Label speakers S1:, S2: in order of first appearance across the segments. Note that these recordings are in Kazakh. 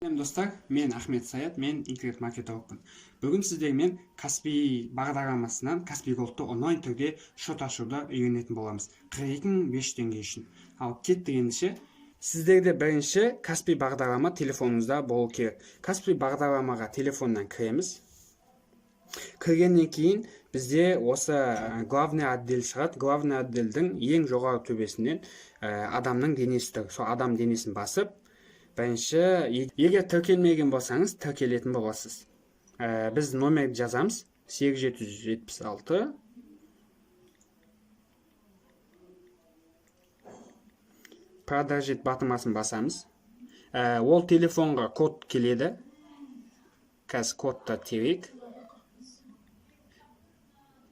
S1: Достар, мен Ахмет Саят, мен интернет-маркетологпын. Бүгін сіздермен Каспий бағдарламасынан Каспий Голдты онлайн түрде шот ашуды үйренетін боламыз. 42.500 теңге үшін. Ал кеттік ендеше, сіздерде бірінші Каспий бағдарлама телефоныңызда болу керек. Каспий бағдарламаға телефоннан кіреміз. Кіргеннен кейін бізде осы главный отдел шығады. Главный отделдің ең жоғары төбесінен адамның денесі тұр. Сол адам денесін басып, бірінші, егер тіркелмеген болсаңыз, тіркелетін боласыз. Біз номерді жазамыз. 8776. Продолжить батырмасын басамыз. Ол телефонға код келеді. Қазір кодты терейік.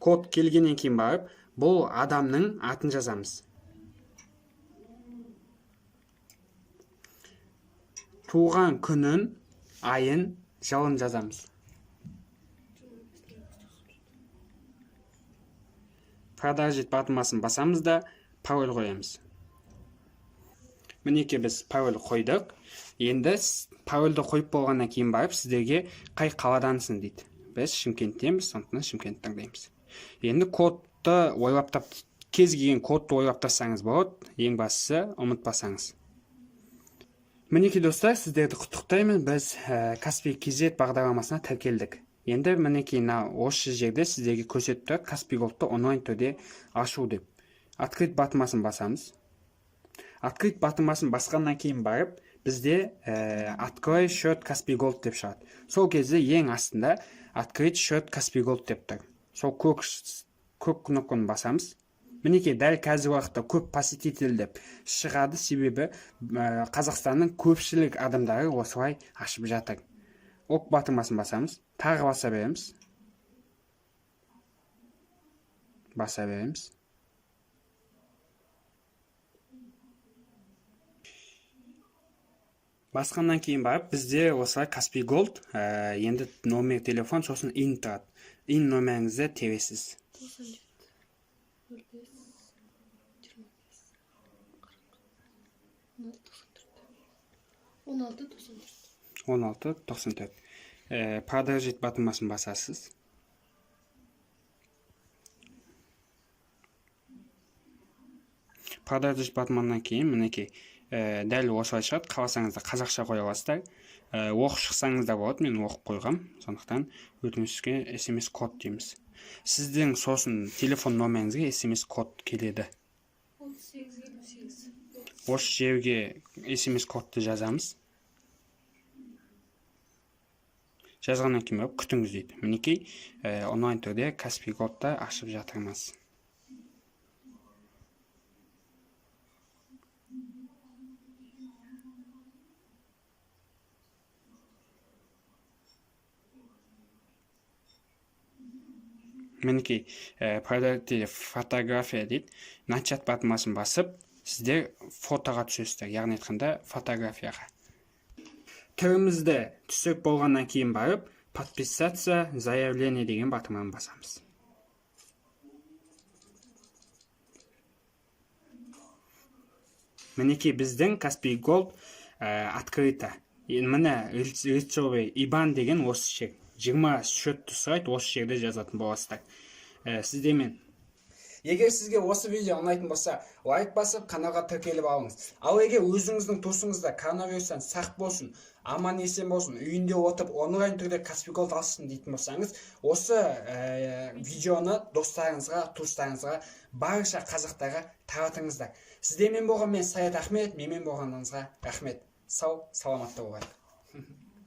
S1: Код келгеннен кейін барып, бұл адамның атын жазамыз. Туған күнін, айын, жылын жазамыз. Продолжить батырмасын басамыз да пароль қоямыз. Мінеке біз пароль қойдық. Енді парольді қойып болғаннан кейін барып, сіздерге қай қаладансың дейді. Біз Шымкенттенбіз, сондықтан Шымкентті таңдаймыз. Енді кодты ойлап кез келген кодты ойлап тастасаңыз болады. Ең бастысы ұмытпасаңыз. Мінеке достар, сіздерді құттықтаймын. Біз Каспий KZ бағдарламасына тіркелдік. Енді мінеке осы жерде сіздерге көрсетіп тұр Каспий Голдты онлайн түрде ашу деп. Открыть батырмасын басамыз. Открыть батырмасын басқаннан кейін барып, бізде открой счет Каспий Голд деп шығады. Сол кезде ең астында открыть счет Каспий Голд деп тұр. Сол көк кнопканы басамыз. Мінеке дәл қазір уақытта көп посетитель деп шығады, себебі Қазақстанның көпшілік адамдары осылай ашып жатыр. Ок батырмасын басамыз. Тағы баса береміз. Баса береміз. Басқаннан кейін барып, бізде осылай Каспий Голд, енді номер телефон, сосын ин тұрады. Ин номеріңізді тересіз. 1694. Продолжить батырмасын басасыз. Продолжить батырмадан кейін мінеке дәл осылай шығады. Қаласаңызда қазақша қоя аласыздар. Оқып шықсаңыз да болады, мен оқып қойғам. Сондықтан өтінішке SMS код дейміз. Сіздің сосын телефон номеріңізге SMS код келеді. 3858. Осы жерге SMS кодты жазамыз. Жазғаннан кейін барып күтіңіз дейді. Мінекей онлайн түрде Каспий Голдты ашып жатырмыз. Мінекей фотография дейді. Начат батырмасын басып, сіздер фотоға түсесіздер, яғни айтқанда фотографияға. Түрімізді түсіріп болғаннан кейін барып, подписаться, заявление деген батырманы басамыз. Мінеке біздің Каспий Голд открыто. Міне лицевой IBAN деген осы шек. 20 счетті сұрайды, осы жерде жазатын боласыздар. Сіздермен. Егер сізге осы видео ұнайтын болса, лайк басып, каналға тіркеліп алыңыз. Ал егер өзіңіздің досыңызда коронавирустан сақ болсын, аман есен болсын, үйінде отырып онлайн түрде Каспий Голд алсын дейтін болсаңыз, осы видеоны достарыңызға, туыстарыңызға, барша қазақтарға таратыңыздар. Сіздермен болған мен Саят Ахмет, менімен болғаныңызға рахмет. Сау, саламатта болайық.